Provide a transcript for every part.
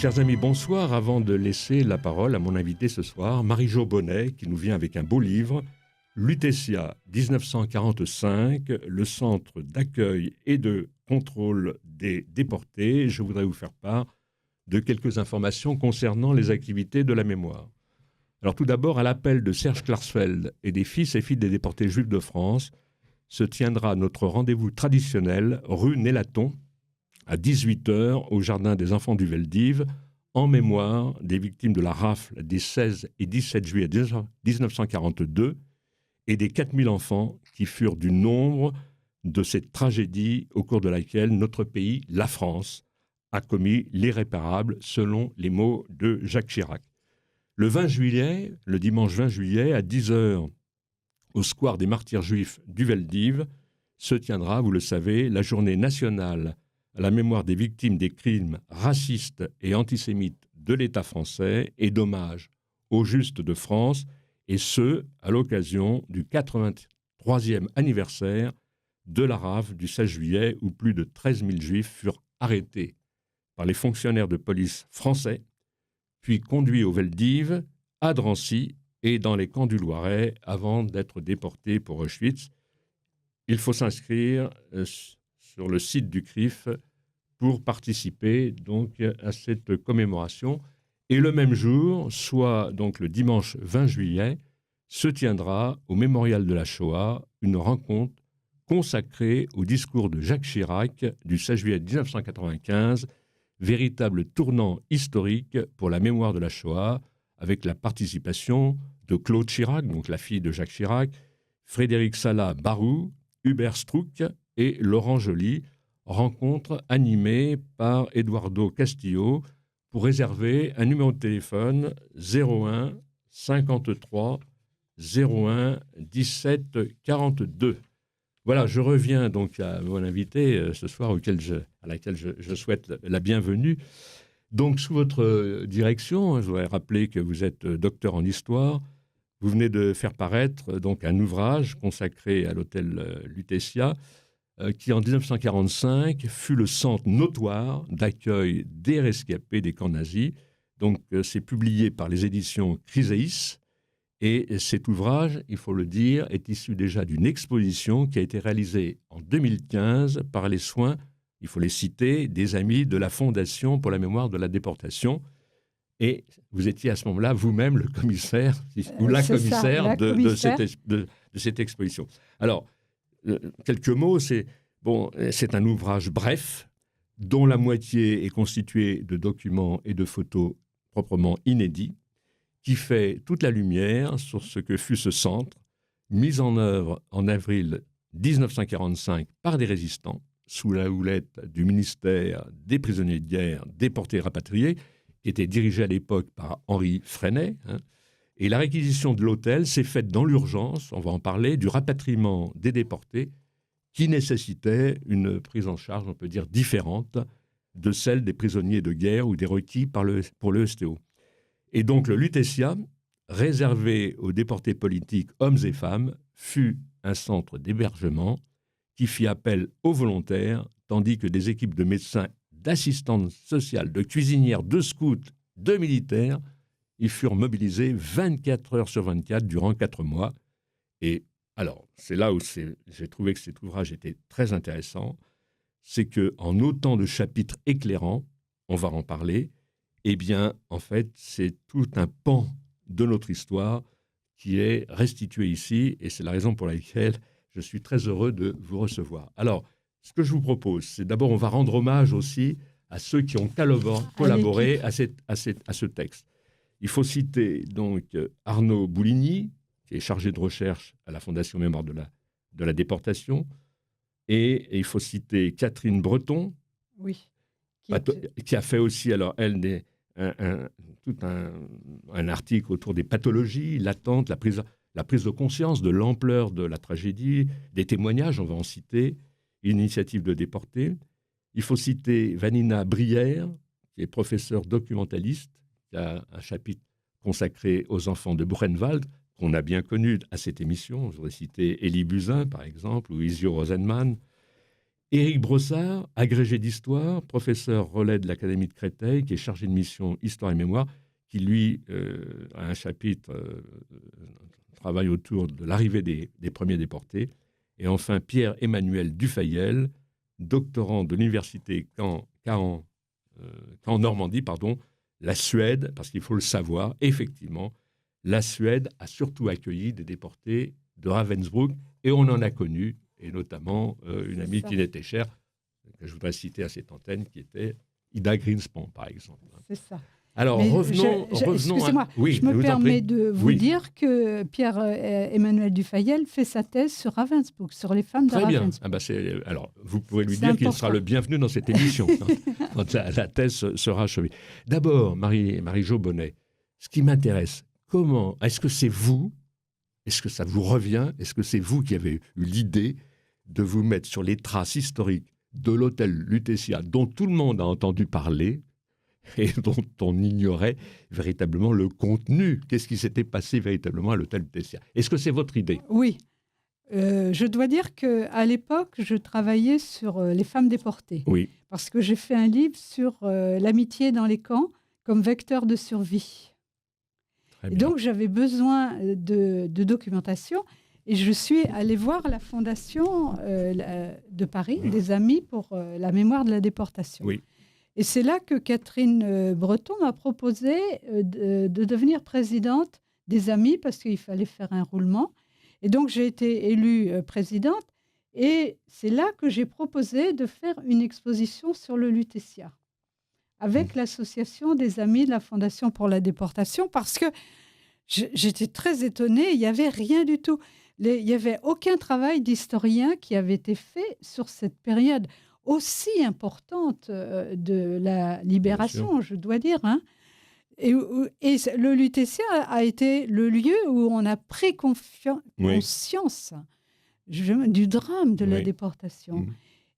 Chers amis, bonsoir. Avant de laisser la parole à mon invité ce soir, Marie-Jo Bonnet, qui nous vient avec un beau livre, Lutetia, 1945, le centre d'accueil et de contrôle des déportés. Je voudrais vous faire part de quelques informations concernant les activités de la mémoire. Alors tout d'abord, à l'appel de Serge Klarsfeld et des fils et filles des déportés juifs de France, se tiendra notre rendez-vous traditionnel, rue Nélaton, à 18h au Jardin des Enfants du Veldiv, en mémoire des victimes de la rafle des 16 et 17 juillet 1942 et des 4000 enfants qui furent du nombre de cette tragédie au cours de laquelle notre pays, la France, a commis l'irréparable, selon les mots de Jacques Chirac. Le 20 juillet, le dimanche 20 juillet, à 10h, au square des martyrs juifs du Veldiv, se tiendra, vous le savez, la journée nationale à la mémoire des victimes des crimes racistes et antisémites de l'État français et d'hommage aux Justes de France, et ce, à l'occasion du 83e anniversaire de la rafle du 16 juillet où plus de 13 000 Juifs furent arrêtés par les fonctionnaires de police français, puis conduits au Veldiv, à Drancy et dans les camps du Loiret avant d'être déportés pour Auschwitz. Il faut s'inscrire sur le site du CRIF pour participer donc à cette commémoration. Et le même jour, soit donc le dimanche 20 juillet, se tiendra au Mémorial de la Shoah une rencontre consacrée au discours de Jacques Chirac du 16 juillet 1995, véritable tournant historique pour la mémoire de la Shoah, avec la participation de Claude Chirac, donc la fille de Jacques Chirac, Frédéric Salah Barou, Hubert Struck et Laurent Joly, rencontre animée par Eduardo Castillo pour réserver un numéro de téléphone 01 53 01 17 42. Voilà, je reviens donc à mon invité ce soir à laquelle je souhaite la bienvenue. Donc, sous votre direction, je voudrais rappeler que vous êtes docteur en histoire. Vous venez de faire paraître donc un ouvrage consacré à l'hôtel Lutetia, qui en 1945 fut le centre notoire d'accueil des rescapés des camps nazis. Donc, c'est publié par les éditions Chryséis. Et cet ouvrage, il faut le dire, est issu déjà d'une exposition qui a été réalisée en 2015 par les soins, il faut les citer, des amis de la Fondation pour la mémoire de la déportation. Et vous étiez à ce moment-là vous-même le commissaire, ou la commissaire, de cette exposition. Alors, quelques mots, c'est un ouvrage bref, dont la moitié est constituée de documents et de photos proprement inédits, qui fait toute la lumière sur ce que fut ce centre, mis en œuvre en avril 1945 par des résistants, sous la houlette du ministère des prisonniers de guerre déportés et rapatriés, qui était dirigé à l'époque par Henri Freinet. Et la réquisition de l'hôtel s'est faite dans l'urgence, on va en parler, du rapatriement des déportés, qui nécessitait une prise en charge, on peut dire, différente de celle des prisonniers de guerre ou des requis pour le STO. Et donc le Lutetia, réservé aux déportés politiques, hommes et femmes, fut un centre d'hébergement qui fit appel aux volontaires, tandis que des équipes de médecins, d'assistantes sociales, de cuisinières, de scouts, de militaires, y furent mobilisés 24 heures sur 24 durant 4 mois. Et alors, c'est là où j'ai trouvé que cet ouvrage était très intéressant, c'est qu'en autant de chapitres éclairants, on va en parler, eh bien, en fait, c'est tout un pan de notre histoire qui est restitué ici, et c'est la raison pour laquelle je suis très heureux de vous recevoir. Alors, ce que je vous propose, c'est d'abord, on va rendre hommage aussi à ceux qui ont collaboré à ce texte. Il faut citer donc Arnaud Bouligny, qui est chargé de recherche à la Fondation Mémoire de la déportation, et il faut citer Catherine Breton, oui, qui a fait aussi, alors elle, tout un article autour des pathologies latentes, la prise de conscience de l'ampleur de la tragédie, des témoignages, on va en citer, une initiative de déportés. Il faut citer Vanina Brière, qui est professeure documentaliste, qui a un chapitre consacré aux enfants de Buchenwald, qu'on a bien connu à cette émission. Je voudrais citer Élie Buzyn, par exemple, ou Isio Rosenman. Éric Brossard, agrégé d'histoire, professeur relais de l'Académie de Créteil, qui est chargé de mission Histoire et Mémoire, qui, lui, a un chapitre, travaille autour de l'arrivée des premiers déportés. Et enfin, Pierre-Emmanuel Dufayel, doctorant de l'université Caen Normandie, la Suède, parce qu'il faut le savoir, effectivement, la Suède a surtout accueilli des déportés de Ravensbrück, et on en a connu, et notamment une amie qui n'était chère, que je voudrais citer à cette antenne, qui était Ida Greenspan, par exemple. C'est ça. Alors, revenons excusez-moi, je me permets de vous dire que Pierre-Emmanuel Dufayel fait sa thèse sur Ravensbrück, sur les femmes de Ravensbrück. Très bien. Alors, vous pouvez lui dire qu'il sera le bienvenu dans cette émission, quand la thèse sera achevée. D'abord, Marie-Jo Bonnet, ce qui m'intéresse, est-ce que c'est vous, est-ce que ça vous revient, est-ce que c'est vous qui avez eu l'idée de vous mettre sur les traces historiques de l'hôtel Lutetia, dont tout le monde a entendu parler, et dont on ignorait véritablement le contenu. Qu'est-ce qui s'était passé véritablement à l'hôtel Lutetia? Est-ce que c'est votre idée? Oui. Je dois dire qu'à l'époque, je travaillais sur les femmes déportées. Oui. Parce que j'ai fait un livre sur l'amitié dans les camps comme vecteur de survie. Et donc, j'avais besoin de documentation. Et je suis allée voir la fondation de Paris, des Amis pour la mémoire de la déportation. Oui. Et c'est là que Catherine Breton m'a proposé de devenir présidente des Amis parce qu'il fallait faire un roulement. Et donc, j'ai été élue présidente. Et c'est là que j'ai proposé de faire une exposition sur le Lutetia avec l'association des Amis de la Fondation pour la déportation parce que j'étais très étonnée. Il n'y avait rien du tout. Il n'y avait aucun travail d'historien qui avait été fait sur cette période aussi importante de la libération, je dois dire. Hein. Et le Lutetia a été le lieu où on a pris conscience du drame de la déportation.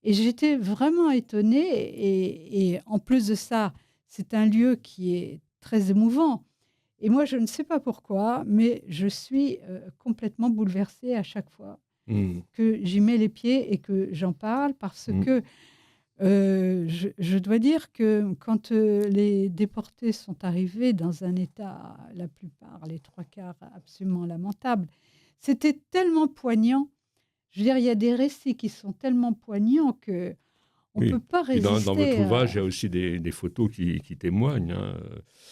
Et j'étais vraiment étonnée. Et en plus de ça, c'est un lieu qui est très émouvant. Et moi, je ne sais pas pourquoi, mais je suis complètement bouleversée à chaque fois que j'y mets les pieds et que j'en parle parce que je dois dire que quand les déportés sont arrivés dans un état, la plupart, les 3/4, absolument lamentable, c'était tellement poignant. Je veux dire, il y a des récits qui sont tellement poignants que on ne peut pas résister. Dans votre ouvrage, il y a aussi des photos qui témoignent. Hein.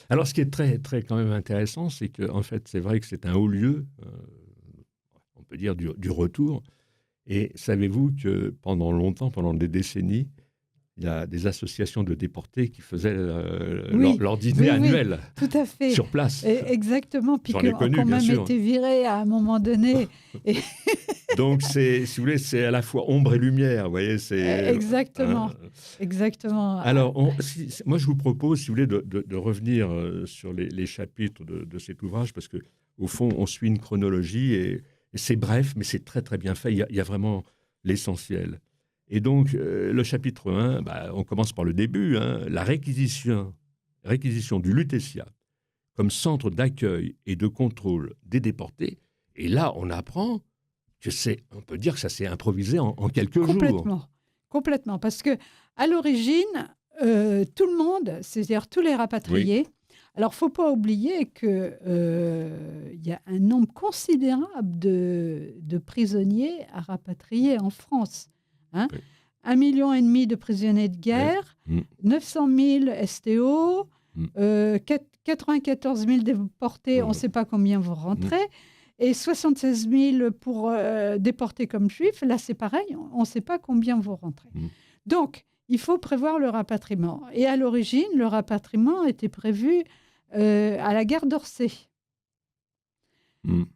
Alors, ce qui est très, très quand même intéressant, c'est qu'en fait, c'est vrai que c'est un haut lieu, on peut dire, du retour. Et savez-vous que pendant longtemps, pendant des décennies, il y a des associations de déportés qui faisaient leur dîner annuel tout à fait. Sur place. Exactement. Puis qu'on même été viré à un moment donné. Donc, si vous voulez, c'est à la fois ombre et lumière. Vous voyez, exactement. Exactement. Alors, moi, je vous propose, si vous voulez, de revenir sur les chapitres de cet ouvrage, parce qu'au fond, on suit une chronologie et c'est bref, mais c'est très, très bien fait. Il y a vraiment l'essentiel. Et donc, le chapitre 1, on commence par le début, hein, la réquisition du Lutetia comme centre d'accueil et de contrôle des déportés. Et là, on apprend que on peut dire que ça s'est improvisé en quelques jours. Complètement. Parce qu'à l'origine, tout le monde, c'est-à-dire tous les rapatriés, alors il ne faut pas oublier qu'il y a un nombre considérable de prisonniers à rapatrier en France. Hein, 1,5 million de prisonniers de guerre, 900 000 STO, 94 000 déportés, on ne sait pas combien vont rentrer, et 76 000 pour déportés comme juifs. Là, c'est pareil, on ne sait pas combien vont rentrer. Donc, il faut prévoir le rapatriement. Et à l'origine, le rapatriement était prévu à la gare d'Orsay.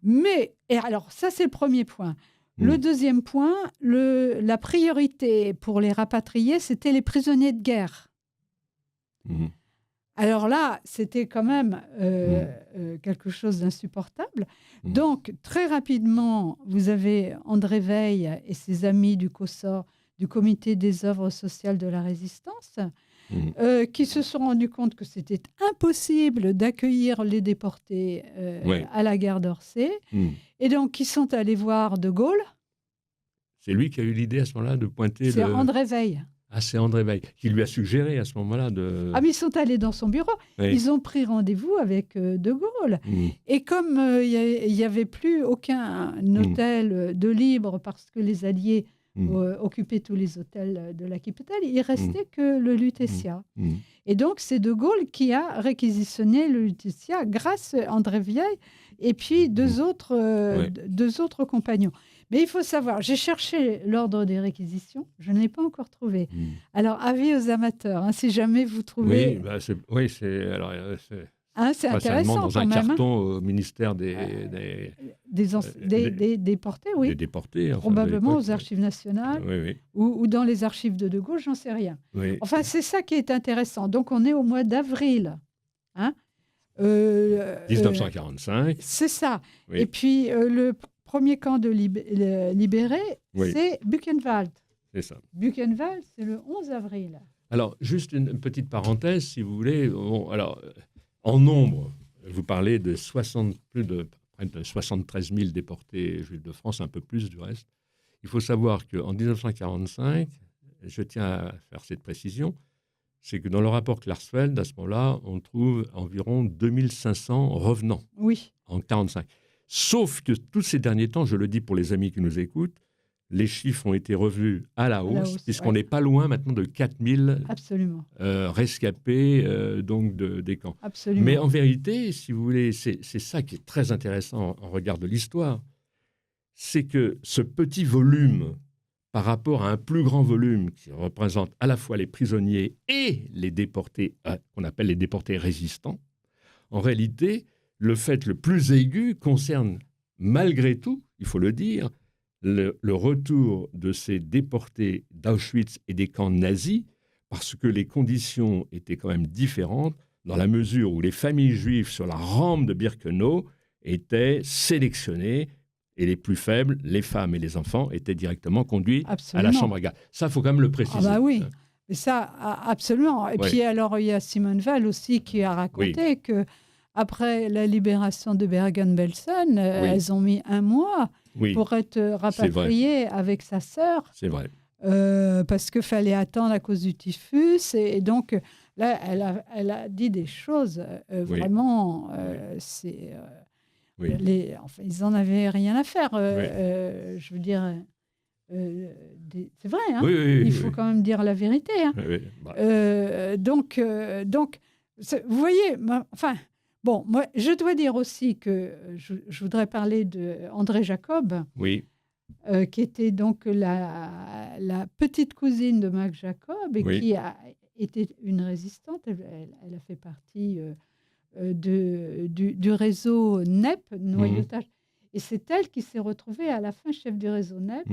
Mais, et alors, ça, c'est le premier point. Le deuxième point, la priorité pour les rapatriés, c'était les prisonniers de guerre. Alors là, c'était quand même quelque chose d'insupportable. Donc, très rapidement, vous avez André Veil et ses amis du COSOR, du Comité des œuvres sociales de la résistance, qui se sont rendus compte que c'était impossible d'accueillir les déportés à la gare d'Orsay. Et donc, ils sont allés voir De Gaulle. C'est lui qui a eu l'idée à ce moment-là de pointer C'est André Weil. Ah, c'est André Weil qui lui a suggéré à ce moment-là de... Ah, mais ils sont allés dans son bureau. Oui. Ils ont pris rendez-vous avec De Gaulle. Et comme il n'y avait plus aucun hôtel de libre parce que les Alliés occupaient tous les hôtels de la capitale, il restait que le Lutetia. Et donc, c'est De Gaulle qui a réquisitionné le Lutetia grâce à André Weil et puis deux autres compagnons. Mais il faut savoir, j'ai cherché l'ordre des réquisitions, je ne l'ai pas encore trouvé. Alors, avis aux amateurs, hein, si jamais vous trouvez... c'est intéressant dans un quand même. Carton au ministère des déportés, oui. Des déportés. Probablement aux archives nationales ou dans les archives de Gaulle, j'en sais rien. Oui. Enfin, c'est ça qui est intéressant. Donc, on est au mois d'avril. Hein 1945. C'est ça. Oui. Et puis, le premier camp de libéré, c'est Buchenwald. C'est ça. Buchenwald, c'est le 11 avril. Alors, juste une petite parenthèse, si vous voulez. Bon, alors, en nombre, vous parlez de plus de 73 000 déportés juifs de France, un peu plus du reste. Il faut savoir qu'en 1945, je tiens à faire cette précision, c'est que dans le rapport Klarsfeld, à ce moment-là, on trouve environ 2500 revenants en 1945. Sauf que tous ces derniers temps, je le dis pour les amis qui nous écoutent, les chiffres ont été revus à la hausse puisqu'on n'est pas loin maintenant de 4000 rescapés des camps. Absolument. Mais en vérité, si vous voulez, c'est ça qui est très intéressant en regard de l'histoire, c'est que ce petit volume par rapport à un plus grand volume qui représente à la fois les prisonniers et les déportés, qu'on appelle les déportés résistants, en réalité, le fait le plus aigu concerne, malgré tout, il faut le dire, le retour de ces déportés d'Auschwitz et des camps nazis, parce que les conditions étaient quand même différentes, dans la mesure où les familles juives sur la rampe de Birkenau étaient sélectionnées, et les plus faibles, les femmes et les enfants, étaient directement conduits à la chambre à gaz. Ça, il faut quand même le préciser. Ah bah oui, mais ça, absolument. Et puis alors, il y a Simone Weil aussi qui a raconté que après la libération de Bergen-Belsen, elles ont mis 1 mois pour être rapatriées avec sa sœur. C'est vrai. Parce qu'il fallait attendre à cause du typhus. Et donc, là, elle a dit des choses vraiment... ils n'en avaient rien à faire. Je veux dire... c'est vrai, hein, il faut quand même dire la vérité. Hein. Donc, vous voyez... Bon, moi, je dois dire aussi que je voudrais parler d'André Jacob, qui était donc la petite cousine de Max Jacob et qui a été une résistante. Elle a fait partie du réseau NEP, noyautage. Et c'est elle qui s'est retrouvée à la fin chef du réseau NEP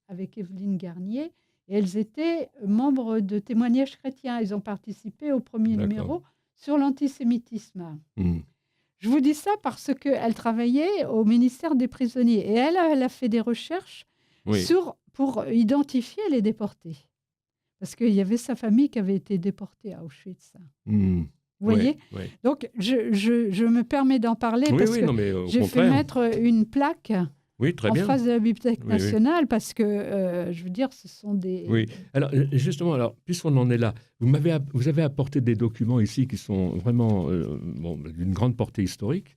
avec Evelyne Garnier. Et elles étaient membres de Témoignages chrétiens. Elles ont participé au premier numéro sur l'antisémitisme. Je vous dis ça parce qu'elle travaillait au ministère des prisonniers et elle a fait des recherches pour identifier les déportés. Parce qu'il y avait sa famille qui avait été déportée à Auschwitz. Vous voyez ? Donc, je me permets d'en parler parce que j'ai fait mettre une plaque en face de la Bibliothèque nationale parce que, je veux dire, ce sont des... Oui, alors justement, puisqu'on en est là, vous avez apporté des documents ici qui sont vraiment d'une grande portée historique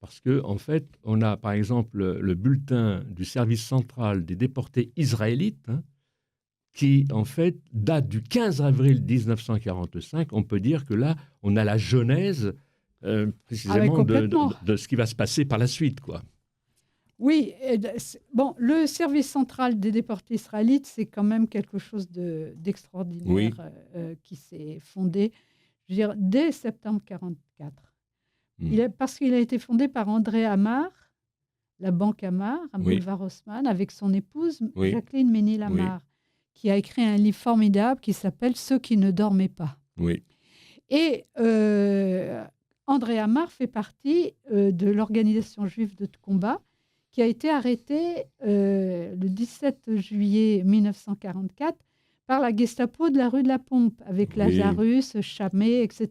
parce qu'en fait, on a par exemple le bulletin du service central des déportés israélites qui, en fait, date du 15 avril 1945. On peut dire que là, on a la genèse précisément de ce qui va se passer par la suite, quoi. Oui, le service central des déportés israélites, c'est quand même quelque chose d'extraordinaire qui s'est fondé, je veux dire, dès septembre 1944. Parce qu'il a été fondé par André Amar, la banque Amar, à Boulevard Haussmann, avec son épouse Jacqueline Ménil-Amar, qui a écrit un livre formidable qui s'appelle « Ceux qui ne dormaient pas ». Et André Amar fait partie de l'organisation juive de combat qui a été arrêté le 17 juillet 1944 par la Gestapo de la rue de la Pompe, avec Lazarus, Chamet, etc.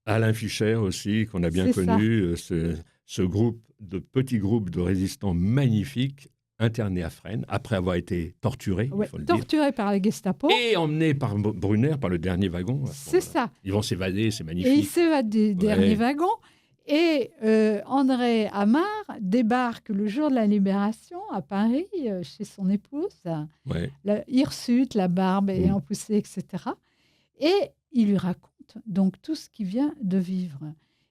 Alain Fischer aussi, qu'on a bien connu, ce petit groupe de résistants magnifiques, interné à Fresnes, après avoir été torturé, Ouais, il faut le dire, torturé par la Gestapo. et emmené par Brunner, par le dernier wagon. À ce C'est moment-là. ça. Ils vont s'évader, c'est Et il magnifique. s'évade des derniers wagons. Et André Amar débarque le jour de la Libération à Paris, chez son épouse, Ouais. hirsute, la barbe ayant poussé, etc. Et il lui raconte donc tout ce qu'il vient de vivre.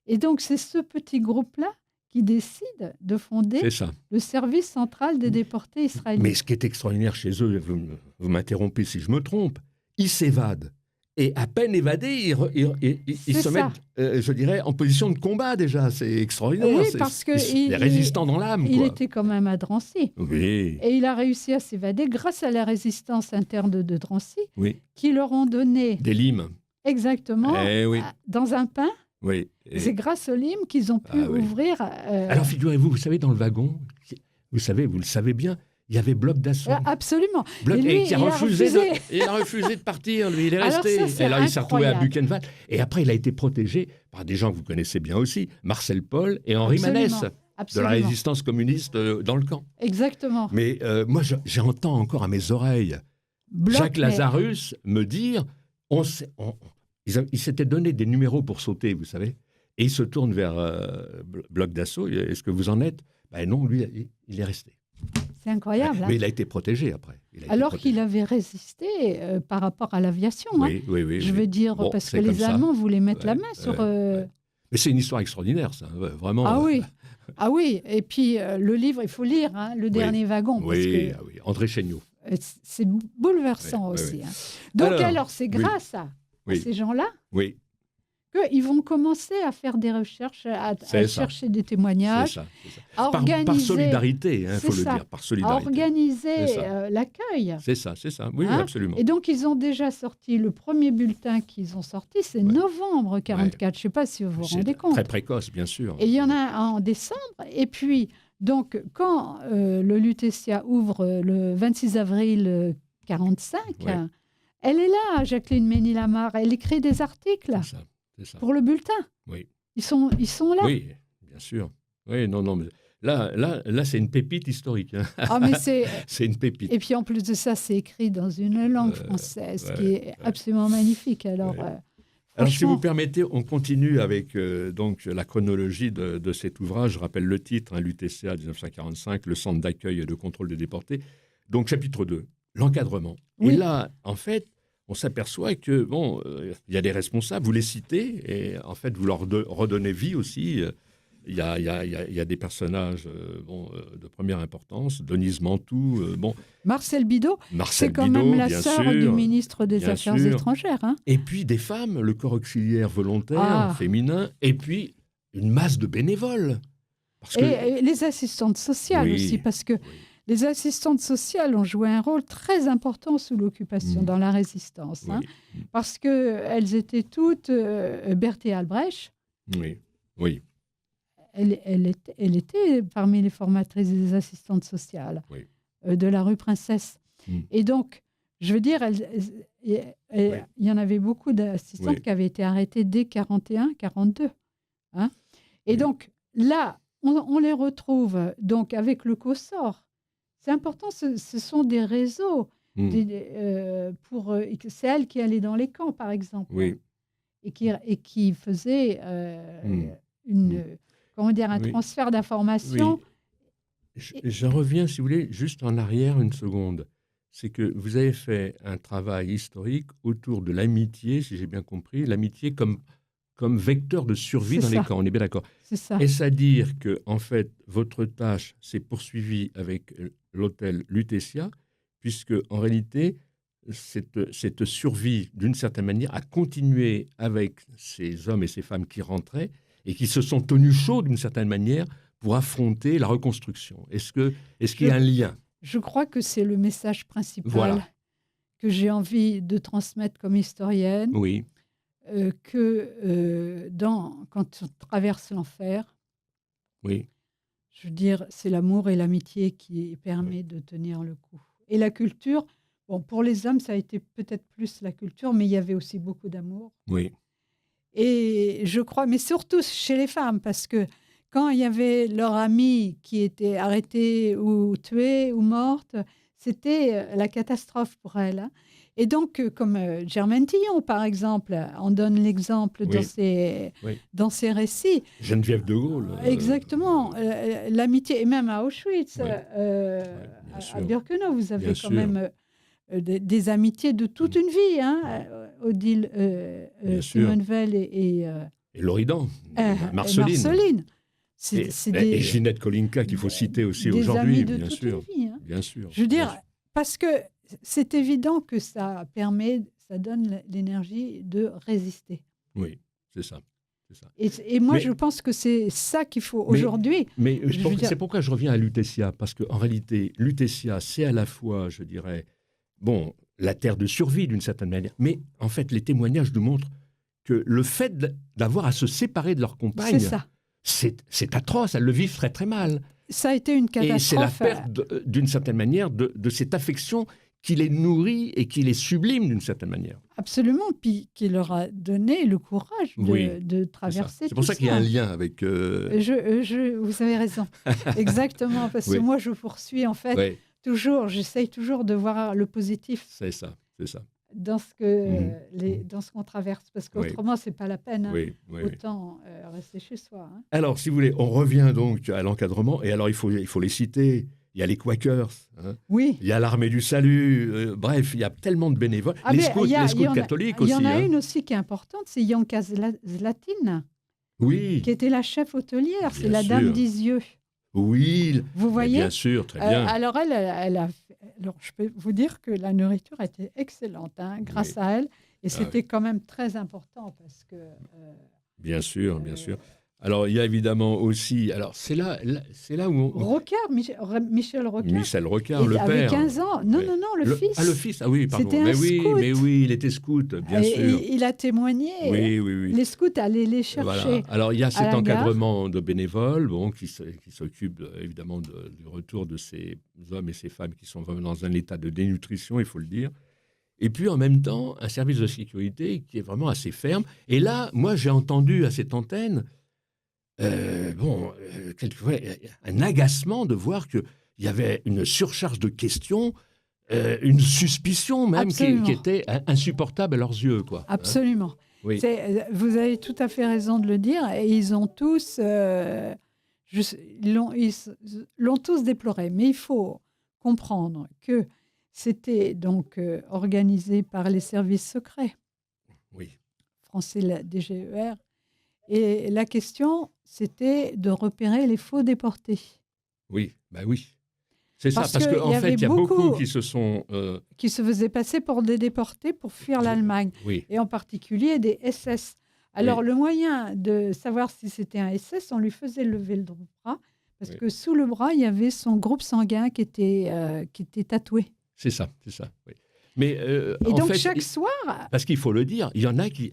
Et donc, c'est ce petit groupe-là qui décide de fonder C'est ça. le service central des déportés israéliens. Mais ce qui est extraordinaire chez eux, vous m'interrompez si je me trompe, ils s'évadent. Et à peine évadés, ils se mettent, je dirais, en position de combat déjà. C'est extraordinaire. Oui, parce que des résistants dans l'âme. Il quoi. était quand même à Drancy. Oui. Et il a réussi à s'évader grâce à la résistance interne de Drancy, Oui. qui leur ont donné Des limes. exactement Oui. dans un pain. Oui. C'est grâce aux limes qu'ils ont pu ouvrir. Alors figurez-vous, vous savez, dans le wagon, vous le savez bien, il y avait Bloc d'assaut. Absolument. Bloc, et lui, il a refusé de partir, lui, il est resté. Alors, il s'est retrouvé à Buchenwald. Et après, il a été protégé par des gens que vous connaissez bien aussi, Marcel Paul et Henri Manès, de la résistance communiste dans le camp. Exactement. Mais moi, j'entends encore à mes oreilles Jacques Lazarus me dire, il s'était donné des numéros pour sauter, vous savez, et il se tourne vers Bloc d'assaut. Est-ce que vous en êtes ? Ben non, lui, il est resté. C'est incroyable. Mais il a été protégé après. Alors qu'il avait résisté par rapport à l'aviation. Oui. Je veux dire, parce que les Allemands voulaient mettre la main sur... Mais c'est une histoire extraordinaire, ça, vraiment. Ah oui, et puis le livre, il faut lire, Le Dernier Wagon. Oui, André Chéniaud. C'est bouleversant aussi. Donc alors c'est grâce à ces gens-là qu'ils vont commencer à faire des recherches, à chercher des témoignages, à organiser... Par solidarité, il faut le dire, par solidarité. À organiser l'accueil. C'est ça, oui, absolument. Et donc, ils ont déjà sorti, le premier bulletin qu'ils ont sorti, c'est novembre 1944. Je ne sais pas si vous vous rendez compte. Très précoce, bien sûr. Et il y en a un en décembre. Et puis, donc, quand le Lutetia ouvre le 26 avril 1945, elle est là, Jacqueline Mény-Lamar. Elle écrit des articles. C'est ça. Pour le bulletin. Oui. Ils sont là. Oui, bien sûr. Oui, non, mais là, c'est une pépite historique. Ah, mais c'est une pépite. Et puis en plus de ça, c'est écrit dans une langue française qui est absolument magnifique. Alors, si vous permettez, on continue avec donc la chronologie de cet ouvrage. Je rappelle le titre, l'UTCA 1945, le centre d'accueil et de contrôle des déportés. Donc chapitre 2, l'encadrement. Et là, en fait, on s'aperçoit que, il y a des responsables, vous les citez, et en fait, vous leur redonnez vie aussi. Il y a des personnages de première importance, Denise Mantoux, Marcel Bidot, c'est quand même la sœur du ministre des Affaires étrangères. Hein. Et puis des femmes, le corps auxiliaire volontaire, féminin, et puis une masse de bénévoles. Et les assistantes sociales aussi, parce que les assistantes sociales ont joué un rôle très important sous l'occupation, dans la résistance. Parce qu'elles étaient toutes... Berthe Albrecht, elle était parmi les formatrices des assistantes sociales de la rue Princesse. Et donc, je veux dire, il y en avait beaucoup d'assistantes qui avaient été arrêtées dès 1941, 1942. Hein. Et donc, là, on les retrouve donc, avec le COSOR. C'est important, ce sont des réseaux. C'est elle qui allait dans les camps, par exemple. Et qui faisait un transfert d'informations. Je reviens, si vous voulez, juste en arrière une seconde. C'est que vous avez fait un travail historique autour de l'amitié, si j'ai bien compris, l'amitié comme vecteur de survie dans les camps. On est bien d'accord. C'est ça. Est-ce à dire que, en fait, votre tâche s'est poursuivie avec l'hôtel Lutetia, puisque, en réalité, cette survie, d'une certaine manière, a continué avec ces hommes et ces femmes qui rentraient et qui se sont tenus chauds, d'une certaine manière, pour affronter la reconstruction. Est-ce qu'il y a un lien ? Je crois que c'est le message principal que j'ai envie de transmettre comme historienne. Oui. Quand on traverse l'enfer, je veux dire, c'est l'amour et l'amitié qui permet de tenir le coup. Et la culture, pour les hommes, ça a été peut-être plus la culture, mais il y avait aussi beaucoup d'amour. Oui. Et je crois, mais surtout chez les femmes, parce que quand il y avait leur amie qui était arrêtée ou tuée ou morte, c'était la catastrophe pour elle, hein. Et donc, comme Germaine Tillon, par exemple, on donne l'exemple Oui, oui. dans ses récits. Geneviève de Gaulle. Exactement. L'amitié, et même à Auschwitz, Oui, bien à sûr. Birkenau, vous avez Bien quand sûr. même des amitiés de toute une vie, hein, Odile, Bien sûr. Simone Veil et Loridan, et Marceline. Marceline. Et Ginette Kolinka, qu'il faut citer aussi des aujourd'hui, amis de bien toute sûr. une vie, hein. Bien sûr. Je veux bien dire, sûr. parce que c'est évident que ça donne l'énergie de résister. Oui, c'est ça. C'est ça. Et moi, Mais- je pense que c'est ça qu'il faut aujourd'hui. Mais Je veux dire- c'est pourquoi je reviens à Lutetia, parce qu'en réalité, Lutetia, c'est à la fois, je dirais, bon, la terre de survie d'une certaine manière, mais en fait, les témoignages nous montrent que le fait d'avoir à se séparer de leur compagne, C'est ça. c'est atroce, elles le vivent très très mal. Ça a été une Et c'est la catastrophe. perte, d'une certaine manière, de cette affection qui les nourrit et qui les sublime d'une certaine manière. Absolument, puis qui leur a donné le courage Oui, de C'est ça. traverser C'est pour tout ça qu'il y a un lien avec... Vous avez raison. Exactement, parce Oui. que moi, je poursuis en fait ouais, j'essaye toujours de voir le positif c'est ça, c'est ça. dans ce que Mhm. dans ce qu'on traverse, parce Oui. qu'autrement, c'est pas la peine, hein. Oui, oui, oui. Autant rester chez soi, hein. Alors, si vous voulez, on revient donc à l'encadrement. Et alors, il faut les citer. Il y a les Quakers, hein. Oui. Il y a l'Armée du Salut. Bref, il y a tellement de bénévoles. Ah, les mais scouts, il y les scouts en a- catholiques Il aussi. y en a hein. une aussi qui est importante, c'est Yanka Zlatin, Oui, qui était la chef hôtelière. C'est Bien la dame sûr. d'Isieux. oui. Vous Mais voyez? bien sûr, très bien. Alors, alors, je peux vous dire que la nourriture était excellente, hein, grâce Oui. à elle. Et Ah c'était quand même très important parce que... Bien sûr, bien sûr. Alors, il y a évidemment aussi... Alors, c'est là où... Rocard, Michel Rocard, Michel Rocard, le avait père. 15 ans. Non, Ouais. non, non, le fils. Ah, le fils. Ah oui, pardon. C'était un scout. Mais oui, il était scout, bien Et sûr. il a témoigné. Oui, oui, oui. Les scouts allaient les chercher. Voilà. Alors, il y a cet la encadrement de bénévoles qui s'occupe évidemment du retour de ces hommes et ces femmes qui sont vraiment dans un état de dénutrition, il faut le dire. Et puis, en même temps, un service de sécurité qui est vraiment assez ferme. Et là, moi, j'ai entendu à cette antenne, quelquefois, un agacement de voir qu'il y avait une surcharge de questions, une suspicion même qui était insupportable à leurs yeux, quoi. Absolument. Hein. Oui. Vous avez tout à fait raison de le dire. Et ils ont tous, ils l'ont tous déploré. Mais il faut comprendre que c'était donc organisé par les services secrets. Oui. Français, la DGER. Et la question, c'était de repérer les faux déportés. Oui, bah oui. C'est ça, Parce parce qu'en fait, il y a beaucoup qui se sont... qui se faisaient passer pour des déportés pour fuir l'Allemagne. Oui. Et en particulier des SS. Alors, le moyen de savoir si c'était un SS, on lui faisait lever le bras, parce que sous le bras, il y avait son groupe sanguin qui était tatoué. C'est ça, oui. Mais, et donc, chaque soir... Parce qu'il faut le dire, il y en a qui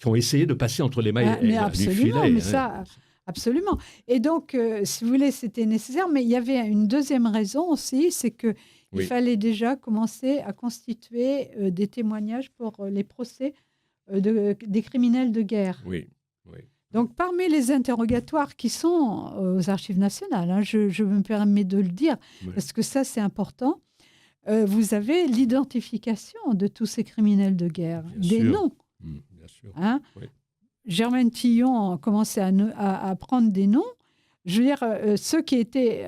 ont essayé de passer entre les mailles du filet. Mais ça, absolument. Et donc, si vous voulez, c'était nécessaire. Mais il y avait une deuxième raison aussi, c'est qu'il fallait déjà commencer à constituer des témoignages pour les procès des criminels de guerre. Oui. Donc, parmi les interrogatoires qui sont aux Archives nationales, hein, je me permets de le dire, parce que ça, c'est important, vous avez l'identification de tous ces criminels de guerre, des noms. Bien sûr. Hein? Germaine Tillon a commencé à prendre des noms. Je veux dire, ceux qui étaient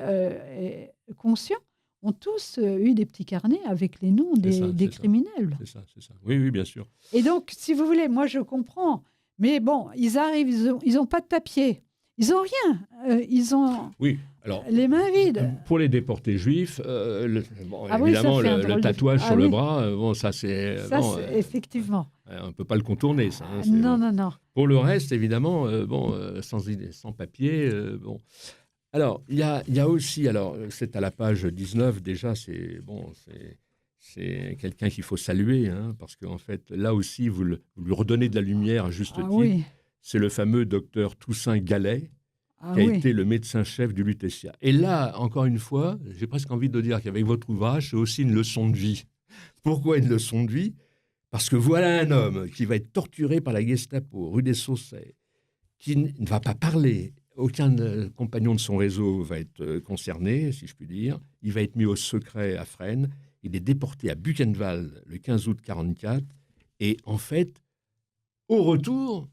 conscients ont tous eu des petits carnets avec les noms des criminels. C'est ça. Oui, bien sûr. Et donc, si vous voulez, moi, je comprends. Mais bon, ils arrivent, ils n'ont pas de papier. Ils n'ont rien. Ils ont les mains vides. Pour les déportés juifs, évidemment, le tatouage sur le bras, ça, c'est... effectivement. On ne peut pas le contourner, ça. Hein, non. Pour le reste, évidemment, sans papier, Alors, il y a aussi... Alors, c'est à la page 19, déjà, c'est quelqu'un qu'il faut saluer, hein, parce qu'en fait, là aussi, vous lui redonnez de la lumière à juste titre. Oui. C'est le fameux docteur Toussaint Gallet, qui a été le médecin-chef du Lutetia. Et là, encore une fois, j'ai presque envie de dire qu'avec votre ouvrage, c'est aussi une leçon de vie. Pourquoi une leçon de vie ? Parce que voilà un homme qui va être torturé par la Gestapo, rue des Saussets, qui ne va pas parler, aucun compagnon de son réseau va être concerné, si je puis dire. Il va être mis au secret à Fresnes. Il est déporté à Buchenwald le 15 août 1944. Et en fait, au retour,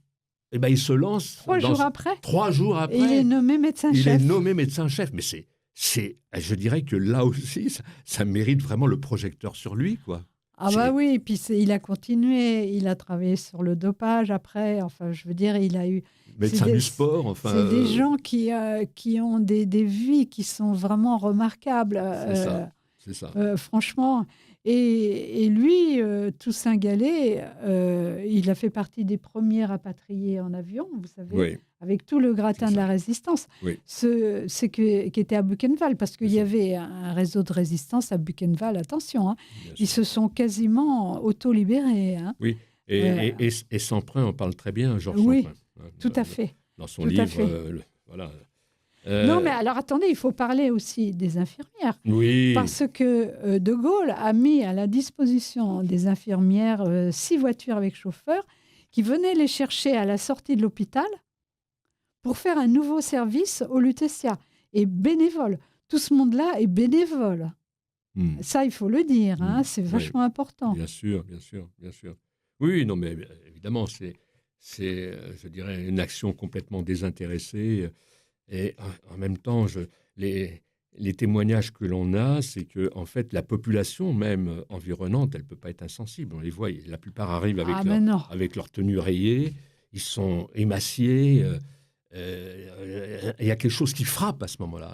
eh ben, il se lance 3 jours après. 3 jours Et il est après. nommé médecin-chef. Il est nommé médecin-chef. Mais je dirais que là aussi, ça mérite vraiment le projecteur sur lui, quoi. Ah bah oui, et puis il a continué, il a travaillé sur le dopage après, enfin je veux dire, il a eu... Médecin du sport, enfin... C'est des gens qui ont des vies qui sont vraiment remarquables. C'est ça. Franchement. Et lui, Toussaint Gallet, il a fait partie des premiers rapatriés en avion, vous savez, Oui, avec tout le gratin de la résistance. oui. Qui était à Buchenwald, parce qu'il C'est y ça. avait un réseau de résistance à Buchenwald, attention, hein. Bien Ils sûr. se sont quasiment auto-libérés, hein. Oui, et Semprin en parle très bien, Georges Oui, Semprin. Hein, tout à fait. Dans son Tout à livre, fait. voilà. Non, mais alors attendez, il faut parler aussi des infirmières. Oui, Parce que De Gaulle a mis à la disposition des infirmières 6 voitures avec chauffeur qui venaient les chercher à la sortie de l'hôpital pour faire un nouveau service au Lutetia. Et bénévole. Tout ce monde-là est bénévole. Ça, il faut le dire, hein, c'est vachement important. bien sûr, bien sûr, bien sûr. Oui, non, mais évidemment, c'est, je dirais, une action complètement désintéressée. Et en même temps, les témoignages que l'on a, c'est que en fait, la population même environnante, elle ne peut pas être insensible. On les voit, la plupart arrivent avec leur tenue rayée, ils sont émaciés. Il y a quelque chose qui frappe à ce moment-là.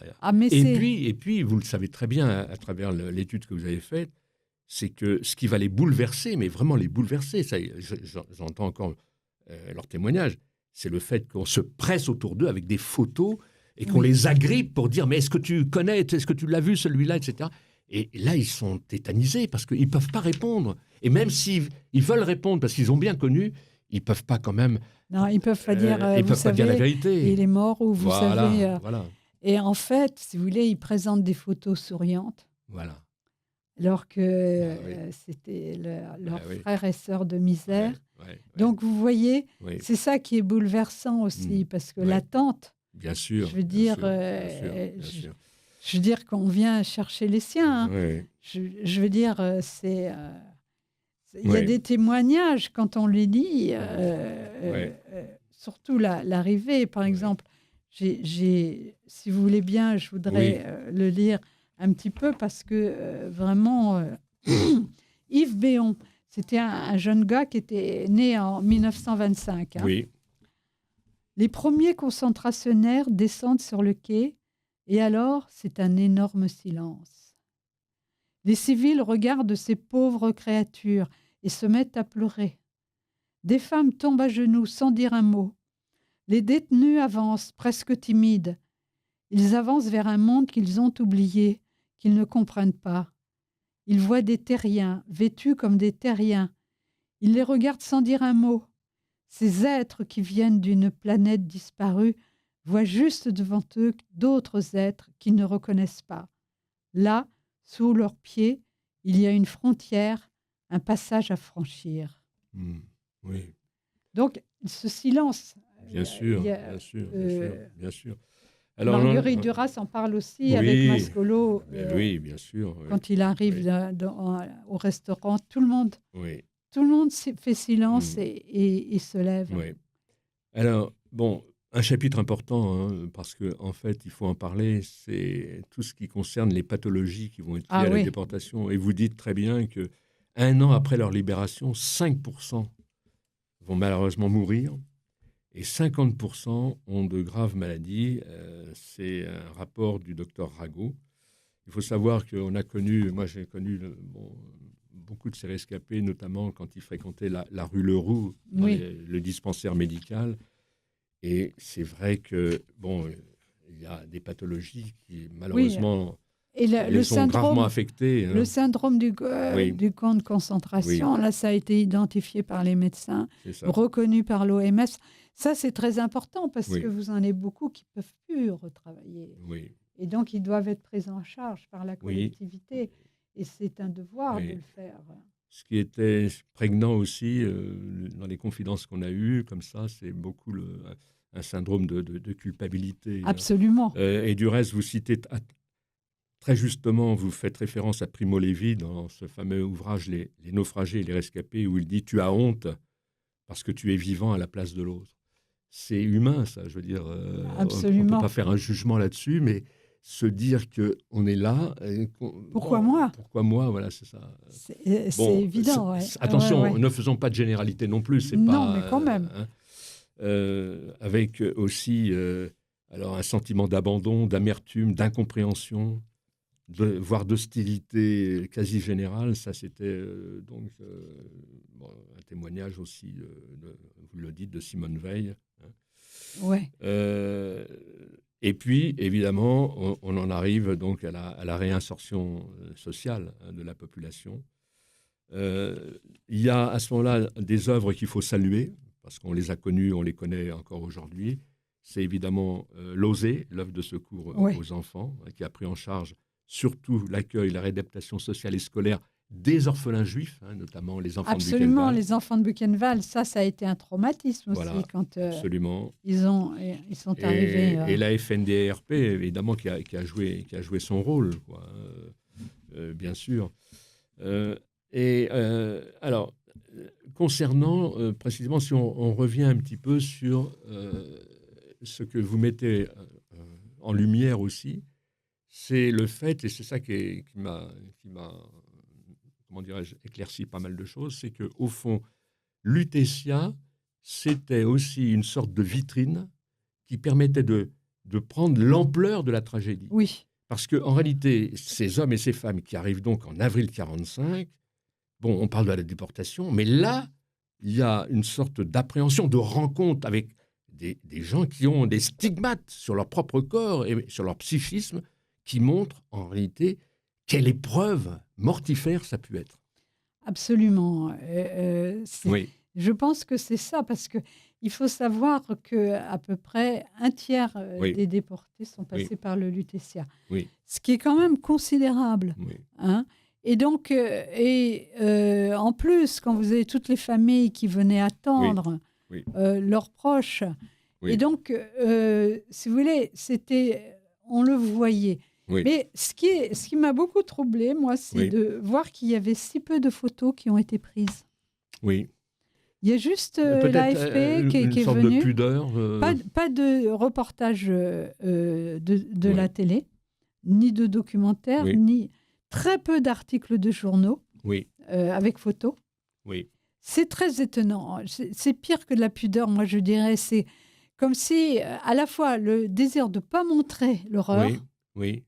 Et puis, vous le savez très bien à travers l'étude que vous avez faite, c'est que ce qui va les bouleverser, mais vraiment les bouleverser, ça, j'entends encore leur témoignage, c'est le fait qu'on se presse autour d'eux avec des photos et qu'on les agrippe pour dire « mais est-ce que tu connais, est-ce que tu l'as vu celui-là ?» etc. Et là, ils sont tétanisés parce qu'ils ne peuvent pas répondre. Et même s'ils veulent répondre parce qu'ils ont bien connu, ils ne peuvent pas quand même... Non, ils ne peuvent pas dire, peuvent pas dire la vérité. Il est mort ou vous savez... Voilà. Et en fait, si vous voulez, ils présentent des photos souriantes. Voilà. Alors que c'était leurs frères et sœurs de misère. Donc, vous voyez, c'est ça qui est bouleversant aussi, parce que l'attente, bien sûr, je veux dire, je veux dire qu'on vient chercher les siens. Hein. Je veux dire, c'est... il y a des témoignages, quand on les lit, surtout l'arrivée, par exemple. Si vous voulez bien, je voudrais le lire un petit peu parce que vraiment, Yves Béon, c'était un jeune gars qui était né en 1925. Hein. Oui. Les premiers concentrationnaires descendent sur le quai et alors c'est un énorme silence. Les civils regardent ces pauvres créatures et se mettent à pleurer. Des femmes tombent à genoux sans dire un mot. Les détenus avancent, presque timides. Ils avancent vers un monde qu'ils ont oublié, qu'ils ne comprennent pas. Ils voient des terriens, vêtus comme des terriens. Ils les regardent sans dire un mot. Ces êtres qui viennent d'une planète disparue voient juste devant eux d'autres êtres qu'ils ne reconnaissent pas. Là, sous leurs pieds, il y a une frontière, un passage à franchir. Oui. Donc, ce silence... Bien sûr. Alors, Marguerite Duras en parle aussi avec Mascolo. Oui, bien sûr. Quand il arrive au restaurant, tout le monde fait silence et se lève. Oui. Alors, bon, un chapitre important, hein, parce qu'en fait, il faut en parler, c'est tout ce qui concerne les pathologies qui vont être liées à la déportation. Et vous dites très bien que 1 an après leur libération, 5% vont malheureusement mourir. Et 50% ont de graves maladies. C'est un rapport du docteur Rago. Il faut savoir qu'on a connu, moi j'ai connu beaucoup de ces rescapés, notamment quand ils fréquentaient la rue Leroux, dans le dispensaire médical. Et c'est vrai que, il y a des pathologies qui, malheureusement, sont gravement affectées. Hein. Le syndrome du camp de concentration, là, ça a été identifié par les médecins, reconnu par l'OMS. Ça, c'est très important parce que vous en avez beaucoup qui ne peuvent plus retravailler. Et donc, ils doivent être pris en charge par la collectivité. Et c'est un devoir de le faire. Ce qui était prégnant aussi dans les confidences qu'on a eues, comme ça, c'est beaucoup un syndrome de culpabilité. Absolument. Et du reste, vous citez très justement, vous faites référence à Primo Levi dans ce fameux ouvrage Les naufragés et les rescapés, où il dit « Tu as honte parce que tu es vivant à la place de l'autre ». C'est humain, ça, je veux dire. On ne peut pas faire un jugement là-dessus, mais se dire qu'on est là. Pourquoi moi ? Pourquoi moi, voilà, c'est ça. C'est évident, ouais. Attention, ne faisons pas de généralité non plus. C'est non, pas, mais quand même. avec aussi alors un sentiment d'abandon, d'amertume, d'incompréhension, voire d'hostilité quasi générale. Ça, c'était donc un témoignage aussi, vous le dites, de Simone Veil. Ouais. Et puis, évidemment, on en arrive donc à la réinsertion sociale de la population. Il y a à ce moment-là des œuvres qu'il faut saluer, parce qu'on les a connues, on les connaît encore aujourd'hui. C'est évidemment l'OSE, l'œuvre de secours aux enfants, qui a pris en charge surtout l'accueil, la réadaptation sociale et scolaire des orphelins juifs, notamment les enfants de Buchenwald. Absolument, les enfants de Buchenwald, ça a été un traumatisme aussi quand absolument. Ils sont arrivés. Et la FNDRP, évidemment, qui a joué son rôle, quoi, bien sûr. Alors, concernant précisément, si on revient un petit peu sur ce que vous mettez en lumière aussi, c'est le fait, et c'est ça qui m'a comment dirais-je, éclairci pas mal de choses, c'est qu'au fond, Lutetia, c'était aussi une sorte de vitrine qui permettait de prendre l'ampleur de la tragédie. Oui. Parce qu'en réalité, ces hommes et ces femmes qui arrivent donc en avril 1945, bon, on parle de la déportation, mais là, il y a une sorte d'appréhension, de rencontre avec des gens qui ont des stigmates sur leur propre corps et sur leur psychisme, qui montrent en réalité quelle épreuve mortifère ça a pu être. Absolument. Oui. Je pense que c'est ça, parce qu'il faut savoir qu'à peu près un tiers des déportés sont passés par le Lutetia. Oui. Ce qui est quand même considérable. Oui. Hein. Et donc, en plus, quand vous avez toutes les familles qui venaient attendre leurs proches, et donc, si vous voulez, on le voyait. Oui. Mais ce qui m'a beaucoup troublée, moi, c'est de voir qu'il y avait si peu de photos qui ont été prises. Oui. Il y a juste l'AFP qui est venue. Une sorte de pudeur. Pas de reportage de la télé, ni de documentaire, ni très peu d'articles de journaux avec photos. Oui. C'est très étonnant. C'est pire que de la pudeur, moi, je dirais. C'est comme si, à la fois, le désir de ne pas montrer l'horreur. Oui.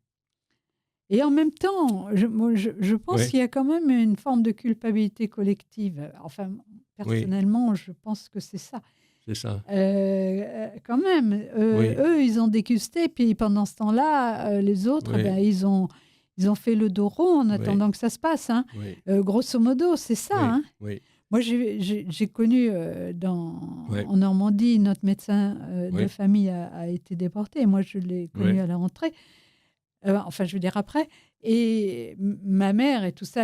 Et en même temps, je pense qu'il y a quand même une forme de culpabilité collective. Enfin, personnellement, je pense que c'est ça. C'est ça. Quand même. Eux, ils ont dégusté, puis pendant ce temps-là, les autres, ils ont fait le dos rond en attendant que ça se passe. Hein. Grosso modo, c'est ça. Hein. Moi, j'ai connu en Normandie, notre médecin de famille a été déporté. Moi, je l'ai connu à la rentrée. Enfin, je veux dire après. Et ma mère et tout ça,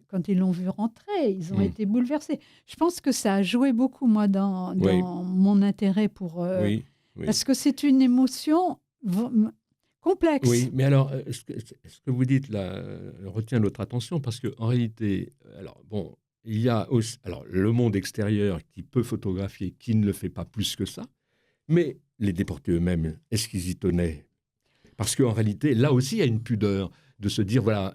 quand ils l'ont vu rentrer, ils ont été bouleversés. Je pense que ça a joué beaucoup, moi, dans mon intérêt pour... Parce que c'est une émotion complexe. Oui, mais alors, ce que vous dites là retient notre attention, parce qu'en réalité, alors, bon, il y a aussi le monde extérieur qui peut photographier, qui ne le fait pas plus que ça, mais les déportés eux-mêmes, est-ce qu'ils y tenaient ? Parce qu'en réalité, là aussi, il y a une pudeur de se dire, voilà,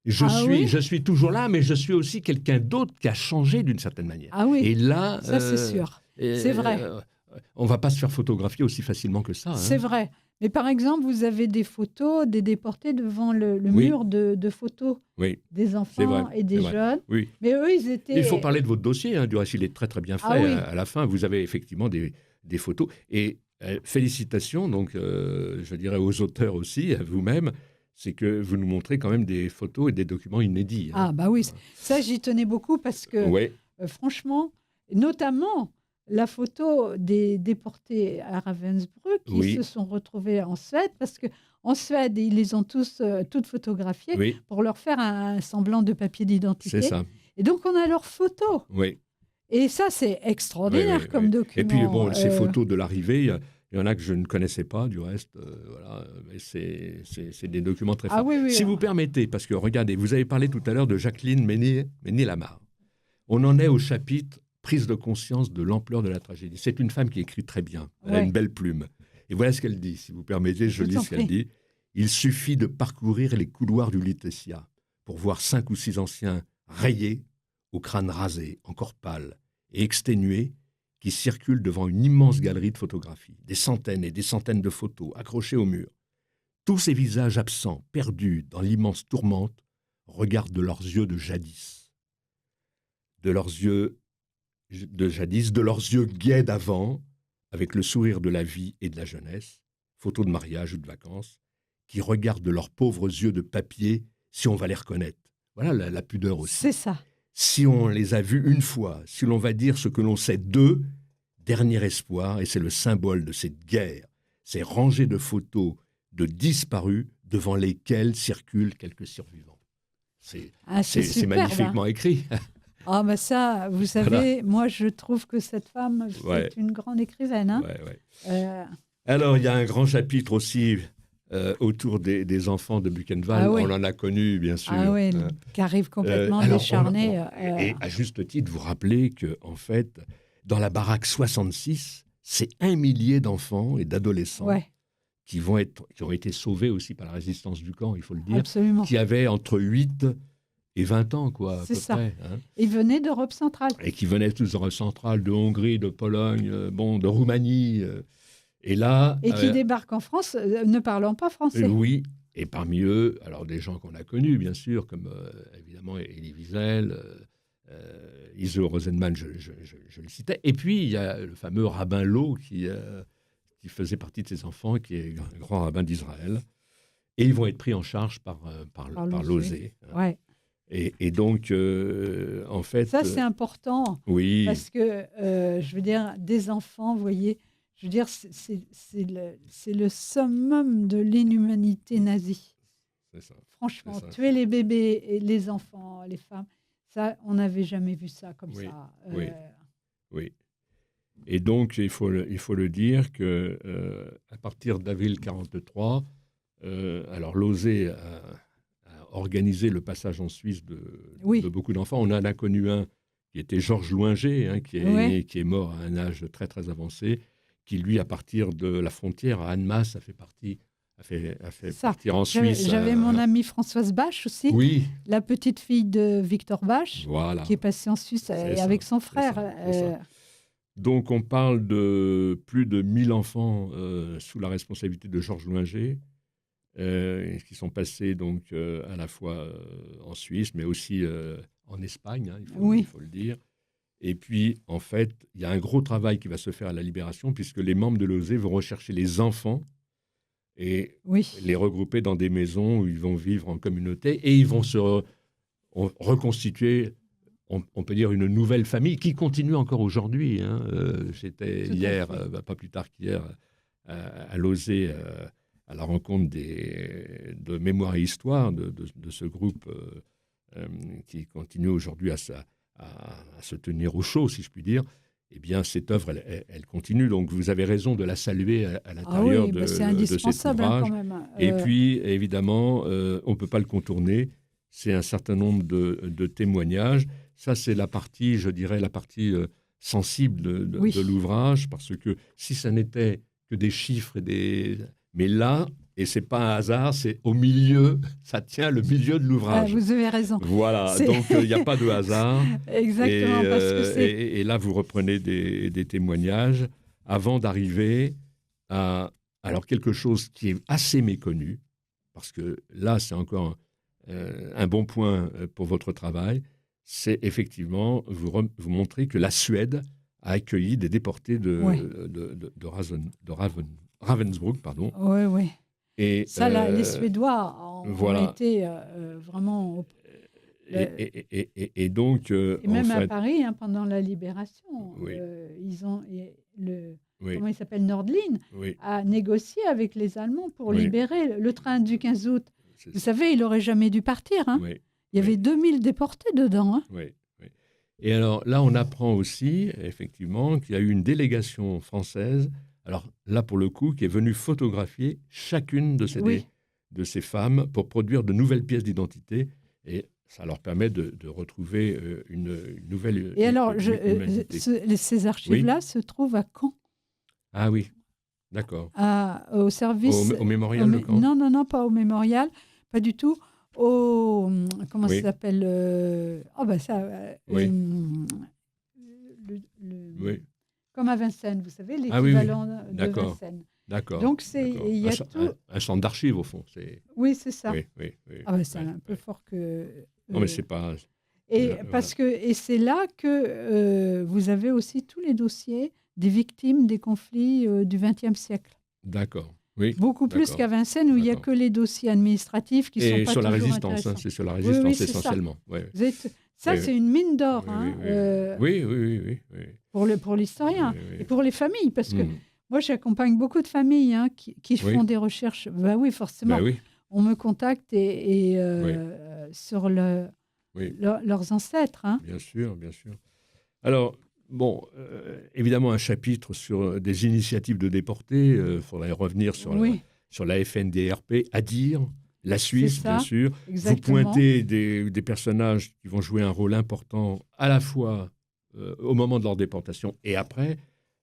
je suis toujours là, mais je suis aussi quelqu'un d'autre qui a changé d'une certaine manière. Ah oui, et là, ça c'est sûr, c'est vrai. On ne va pas se faire photographier aussi facilement que ça. C'est vrai. Mais par exemple, vous avez des photos des déportés devant le mur de photos des enfants et des jeunes. Oui. Mais eux, ils étaient... Il faut parler de votre dossier, du reste, il est très très bien fait. À la fin, vous avez effectivement des photos. Et félicitations, donc, je dirais aux auteurs aussi, à vous-même, c'est que vous nous montrez quand même des photos et des documents inédits. Ah bah oui, ça j'y tenais beaucoup parce que, franchement, notamment la photo des déportés à Ravensbrück qui se sont retrouvés en Suède, parce qu'en Suède, ils les ont toutes photographiées pour leur faire un semblant de papier d'identité. C'est ça. Et donc, on a leurs photos. Oui. Et ça, c'est extraordinaire comme document. Et puis, bon, ces photos de l'arrivée, il y en a que je ne connaissais pas, du reste. Voilà, mais c'est des documents très forts. Oui, si vous permettez, parce que, regardez, vous avez parlé tout à l'heure de Jacqueline Ménier-Lamarre. On en est au chapitre « Prise de conscience de l'ampleur de la tragédie ». C'est une femme qui écrit très bien. Elle a une belle plume. Et voilà ce qu'elle dit. Si vous permettez, je lis ce qu'elle dit. « Il suffit de parcourir les couloirs du Lutetia pour voir 5 ou 6 anciens rayés, au crâne rasé, encore pâle et exténué, qui circulent devant une immense galerie de photographies. Des centaines et des centaines de photos accrochées au mur. Tous ces visages absents, perdus dans l'immense tourmente, regardent de leurs yeux de jadis. De leurs yeux gais d'avant, avec le sourire de la vie et de la jeunesse, photos de mariage ou de vacances, qui regardent de leurs pauvres yeux de papier si on va les reconnaître. Voilà la pudeur aussi. C'est ça. Si on les a vus une fois, si l'on va dire ce que l'on sait d'eux, dernier espoir, et c'est le symbole de cette guerre, ces rangées de photos de disparus devant lesquelles circulent quelques survivants. C'est magnifiquement écrit. Ah, mais ça, vous savez, moi, je trouve que cette femme, c'est une grande écrivaine. Hein. Alors, il y a un grand chapitre aussi autour des enfants de Buchenwald. On en a connu, bien sûr. Ah oui, qui arrive complètement décharné. Et à juste titre, vous rappelez qu'en fait, dans la baraque 66, c'est 1 millier d'enfants et d'adolescents qui ont été sauvés aussi par la résistance du camp, il faut le dire. Absolument. Qui avaient entre 8 et 20 ans, quoi. C'est ça. Près, hein. Ils venaient d'Europe centrale. Et qui venaient tous d'Europe centrale, de Hongrie, de Pologne, de Roumanie. Et qui débarquent en France ne parlant pas français. Oui, et parmi eux, alors des gens qu'on a connus, bien sûr, comme évidemment Elie Wiesel, Iso Rosenman, je le citais. Et puis, il y a le fameux rabbin Lowe qui faisait partie de ces enfants, qui est un grand rabbin d'Israël. Et ils vont être pris en charge par Losé. Ouais. Et donc, en fait... Ça, c'est important. Oui. Parce que, je veux dire, des enfants, vous voyez... Je veux dire, c'est le summum de l'inhumanité nazie. C'est ça. Franchement, tuer les bébés, et les enfants, les femmes, ça, on n'avait jamais vu ça comme ça. Oui. Et donc, il faut le dire que à partir d'avril 1943, alors Losé a organisé le passage en Suisse de beaucoup d'enfants. On en a connu un qui était Georges Loinger, qui est mort à un âge très, très avancé, qui, lui, à partir de la frontière à Annemasse, a fait partir en Suisse. J'avais mon amie Françoise Bach aussi, la petite fille de Victor Bach, qui est passée en Suisse avec son frère. Donc, on parle de plus de 1000 enfants sous la responsabilité de Georges Loinger, qui sont passés donc, à la fois en Suisse, mais aussi en Espagne, il faut le dire. Et puis, en fait, il y a un gros travail qui va se faire à la Libération, puisque les membres de l'OSE vont rechercher les enfants et les regrouper dans des maisons où ils vont vivre en communauté et ils vont se reconstituer, on peut dire, une nouvelle famille qui continue encore aujourd'hui. J'étais hier, pas plus tard qu'hier, à l'OSE, à la rencontre de Mémoire et Histoire de ce groupe qui continue aujourd'hui à se tenir au chaud, si je puis dire. Eh bien, cette œuvre, elle continue. Donc, vous avez raison de la saluer à l'intérieur de cet ouvrage. Quand même. Et puis, évidemment, on ne peut pas le contourner. C'est un certain nombre de témoignages. Ça, c'est la partie, je dirais, la partie sensible de l'ouvrage, parce que si ça n'était que des chiffres mais là, et c'est pas un hasard, c'est au milieu, ça tient le milieu de l'ouvrage. Vous avez raison. Voilà, donc il n'y a pas de hasard. Exactement, parce que c'est... Et là, vous reprenez des témoignages avant d'arriver à quelque chose qui est assez méconnu, parce que là, c'est encore un bon point pour votre travail, c'est effectivement vous montrer que la Suède a accueilli des déportés de Ravensbrück, pardon. Oui. Et ça, les Suédois ont été vraiment... Et donc... et même à Paris, pendant la Libération, ils ont... Comment il s'appelle, Nordlin, a négocié avec les Allemands pour libérer le train du 15 août. Vous savez, il n'aurait jamais dû partir. Il y avait 2000 déportés dedans. Oui. Et alors là, on apprend aussi, effectivement, qu'il y a eu une délégation française, alors là, pour le coup, qui est venue photographier chacune Oui. de ces femmes pour produire de nouvelles pièces d'identité. Et ça leur permet de retrouver une nouvelle Et alors, humanité. ces archives-là se trouvent à Caen, Ah oui, d'accord. au service... Au mémorial de Caen? Non, non, non, pas au mémorial, pas du tout. Comment ça Oui, s'appelle Oh, ben ça... oui, oui. comme à Vincennes, vous savez, Ah oui, oui, l'équivalent de d'accord, Vincennes. d'accord, Donc, d'accord. il y a tout... Un centre d'archives, au fond. Oui, c'est ça. Oui, oui, oui. Ah ben, c'est Ouais, un peu ouais. fort que... Non, mais c'est pas... Et voilà. et c'est là que vous avez aussi tous les dossiers des victimes des conflits du XXe siècle. D'accord, oui, Beaucoup plus d'accord, qu'à Vincennes où il n'y a d'accord. que les dossiers administratifs qui ne sont Et pas sur la toujours résistance, hein, intéressants. c'est sur la Oui, oui, résistance c'est ça. essentiellement. Ouais. Ça, Oui, c'est une mine d'or, oui, hein, oui, oui, oui, oui, oui, pour l'historien oui, et oui. pour les familles, parce que Hmm. moi, j'accompagne beaucoup de familles hein, qui Oui, font des recherches. Ben oui, forcément, ben oui, on me contacte oui, sur oui, leurs ancêtres. Hein. bien sûr, bien sûr. Alors, bon, évidemment, un chapitre sur des initiatives de déportés, il faudrait revenir Oui, sur la FNDRP, à dire, la c'est Suisse, bien ça, sûr. Vous exactement. pointez des personnages qui vont jouer un rôle important à la fois au moment de leur déportation et après.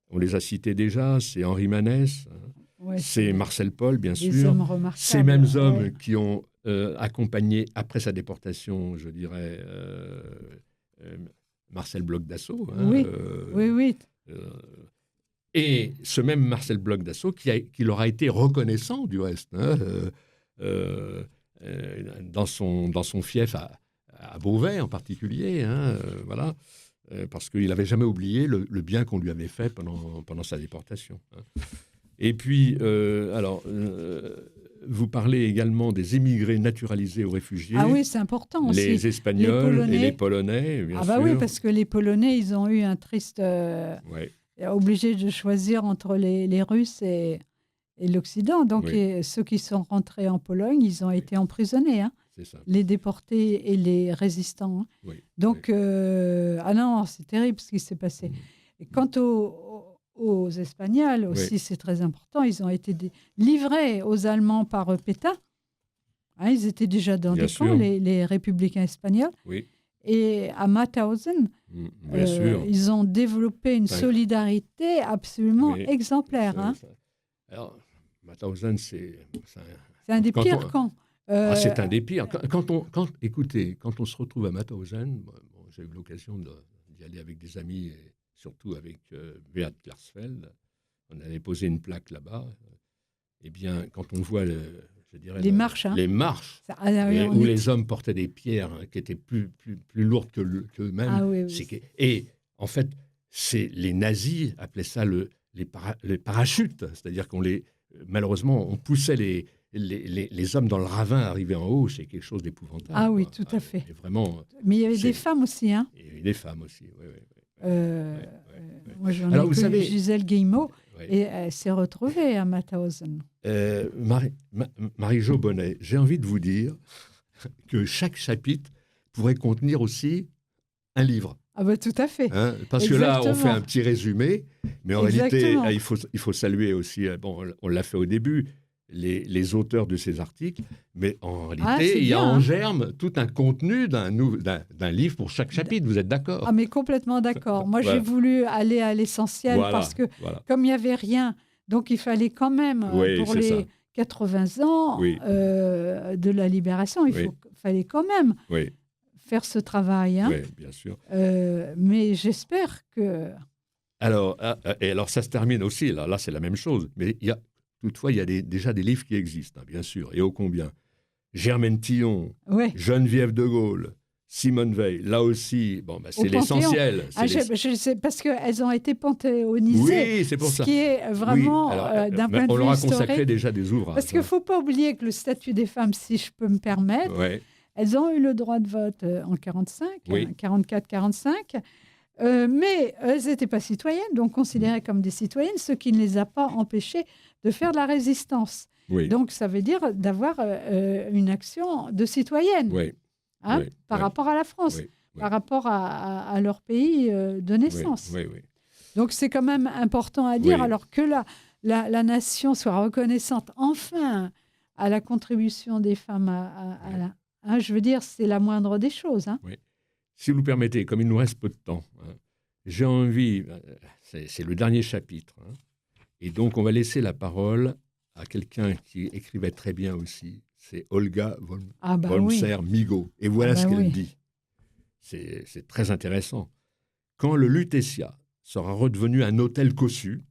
On les a cités déjà, c'est Henri Manès, hein, Ouais, c'est c'est Marcel Paul, bien des sûr. hommes Ces mêmes remarquables. hommes Ouais. qui ont accompagné, après sa déportation, je dirais, euh, Marcel Bloch d'Assaut. Hein, Oui, oui, oui. euh, et ce même Marcel Bloch d'Assaut qui leur a été reconnaissant, du reste, hein, dans son fief à Beauvais en particulier. Hein, voilà. Parce qu'il n'avait jamais oublié le bien qu'on lui avait fait pendant sa déportation. Hein. Et puis, vous parlez également des émigrés naturalisés ou réfugiés, Ah oui, c'est important aussi. les Les Espagnols et les Polonais. Polonais, bien Ah bah oui, sûr. parce que les Polonais, ils ont eu un triste... Ouais, obligés de choisir entre les Russes et l'Occident. Donc, oui, ceux qui sont rentrés en Pologne, ils ont oui, été emprisonnés, hein, c'est ça. les déportés et les résistants. Hein. Oui, oui. Donc, ah non, c'est terrible ce qui s'est passé. Et quant aux Espagnols Oui, aussi, c'est très important. Ils ont été livrés aux Allemands par Pétain. Hein, ils étaient déjà dans bien des camps, sûr. les républicains espagnols. Oui, Et à Mauthausen, bien sûr. ils ont développé une Enfin, solidarité absolument oui, exemplaire. Hein. Alors, Mauthausen, C'est un des quand pires camps. c'est un des pires. Écoutez, quand on se retrouve à Mauthausen, bon, j'ai eu l'occasion d'y aller avec des amis, et surtout avec Beat Klarsfeld. On avait posé une plaque là-bas. Eh bien, quand on voit, je dirais, Les marches. Hein. les marches, Oui, où les hommes portaient des pierres hein, qui étaient plus lourdes qu'eux-mêmes. Ah oui, oui. Et en fait, les nazis appelaient ça les parachutes. C'est-à-dire malheureusement, on poussait les hommes dans le ravin arrivés en haut. C'est quelque chose d'épouvantable. Ah oui, quoi. tout à fait. Et vraiment, Mais il y avait des femmes aussi. Hein. et des femmes aussi. Oui, oui, Moi, j'en Alors, ai vous connu savez, Gisèle Guillemot ouais. et elle s'est retrouvée à Mauthausen. Marie-Jo Bonnet, j'ai envie de vous dire que chaque chapitre pourrait contenir aussi un livre. Ah bah tout à fait. Hein, parce Exactement. que là, on fait un petit résumé, mais en Exactement. réalité, il faut saluer aussi, bon, on l'a fait au début, les auteurs de ces articles, mais en réalité, il y a en germe tout un contenu d'un livre pour chaque chapitre, vous êtes d'accord? Ah mais complètement d'accord. Moi, Voilà. j'ai voulu aller à l'essentiel parce que comme il n'y avait rien, donc il fallait quand même, pour les 80 ans de la libération, fallait quand même faire ce travail. Hein. Oui, bien sûr. Mais j'espère que... Alors, ça se termine aussi, là c'est la même chose, mais toutefois, il y a déjà des livres qui existent, hein, bien sûr, et ô combien. Germaine Tillon, Geneviève de Gaulle, Simone Veil, là aussi, bon, c'est l'essentiel. Je sais, parce qu'elles ont été panthéonisées. Oui, c'est pour ça. Ce qui est vraiment, d'un point de vue historique... On leur a consacré déjà des ouvrages. Parce qu'il ne faut pas oublier que le statut des femmes, si je peux me permettre, elles ont eu le droit de vote en 45, 44-45, mais elles n'étaient pas citoyennes, donc considérées comme des citoyennes, ce qui ne les a pas empêchées de faire de la résistance. Donc, ça veut dire d'avoir une action de citoyenne par rapport à la France. par rapport à leur pays de naissance. Oui, oui. Donc c'est quand même important à dire, Oui. alors que la nation soit reconnaissante enfin à la contribution des femmes je veux dire, c'est la moindre des choses. Hein. Oui. Si vous permettez, comme il nous reste peu de temps, hein, j'ai envie, c'est le dernier chapitre, hein, et donc on va laisser la parole à quelqu'un qui écrivait très bien aussi, c'est Olga Wolmser-Migaud. Et voilà ce qu'elle dit. C'est très intéressant. Quand le Lutetia sera redevenu un hôtel cossu,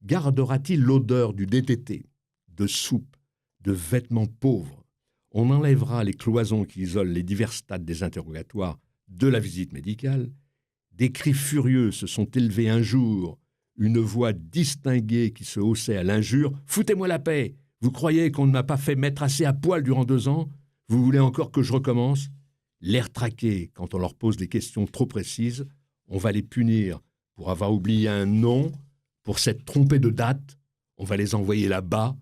gardera-t-il l'odeur du DDT, de soupe, de vêtements pauvres? On enlèvera les cloisons qui isolent les divers stades des interrogatoires de la visite médicale. Des cris furieux se sont élevés un jour, une voix distinguée qui se haussait à l'injure. « Foutez-moi la paix! Vous croyez qu'on ne m'a pas fait mettre assez à poil durant 2 ans? Vous voulez encore que je recommence ?» L'air traqué, quand on leur pose des questions trop précises, on va les punir pour avoir oublié un nom, pour s'être trompé de date, on va les envoyer là-bas.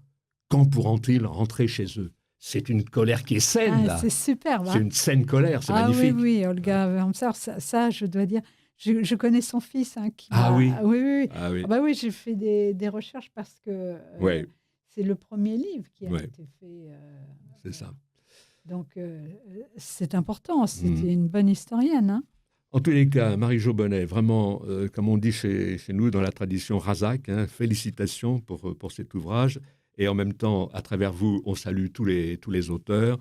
Quand pourront-ils rentrer chez eux? C'est une colère qui est saine, là. C'est superbe. C'est une saine colère, c'est magnifique. Oui, Olga Wolmser, ça, je dois dire, je connais son fils. Hein, oui. Oui. Ah oui. Oui, j'ai fait des recherches parce que c'est le premier livre qui a été fait. C'est ça. Donc, c'est important. C'était une bonne historienne. Hein. En tous les cas, Marie-Jo Bonnet, vraiment, comme on dit chez nous dans la tradition Razac, hein, félicitations pour cet ouvrage. Et en même temps, à travers vous, on salue tous les auteurs.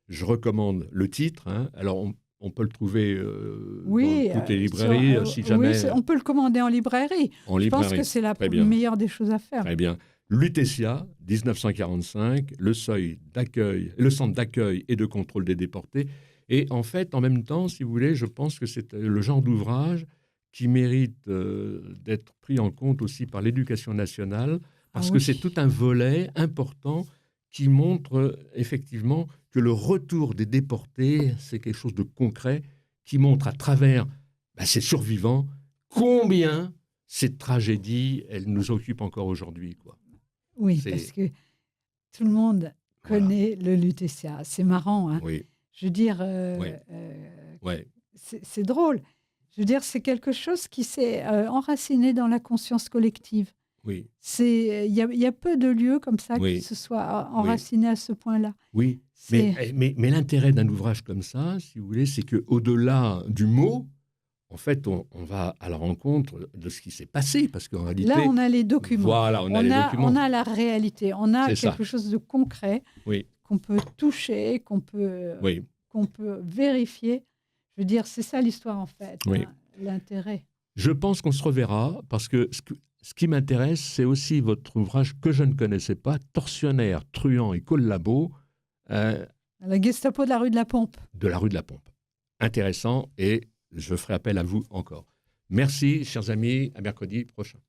Je recommande le titre. Hein. Alors, on peut le trouver dans toutes les librairies, si jamais... Oui, on peut le commander en librairie. Je pense que c'est la meilleure des choses à faire. Très bien. Lutetia, 1945, le centre d'accueil et de contrôle des déportés. Et en fait, en même temps, si vous voulez, je pense que c'est le genre d'ouvrage qui mérite d'être pris en compte aussi par l'éducation nationale, parce que c'est tout un volet important qui montre effectivement que le retour des déportés, c'est quelque chose de concret, qui montre à travers ces survivants combien cette tragédie, elle nous occupe encore aujourd'hui, quoi. Oui, parce que tout le monde connaît le Lutetia. C'est marrant, hein. Oui. Je veux dire, c'est drôle. Je veux dire, c'est quelque chose qui s'est enraciné dans la conscience collective. Oui. Il y a peu de lieux comme ça qui se soient enracinés à ce point-là. Oui, mais l'intérêt d'un ouvrage comme ça, si vous voulez, c'est qu'au-delà du mot, en fait, on va à la rencontre de ce qui s'est passé, parce qu'en réalité... Là, on a les documents. Voilà, on a les documents. On a la réalité. On a quelque chose de concret qu'on peut toucher, qu'on peut vérifier. Je veux dire, c'est ça l'histoire, en fait, l'intérêt. Je pense qu'on se reverra, parce que ce qui m'intéresse, c'est aussi votre ouvrage que je ne connaissais pas, Tortionnaire, truand et collabo. La Gestapo de la rue de la Pompe. De la rue de la Pompe. Intéressant, et je ferai appel à vous encore. Merci, chers amis, à mercredi prochain.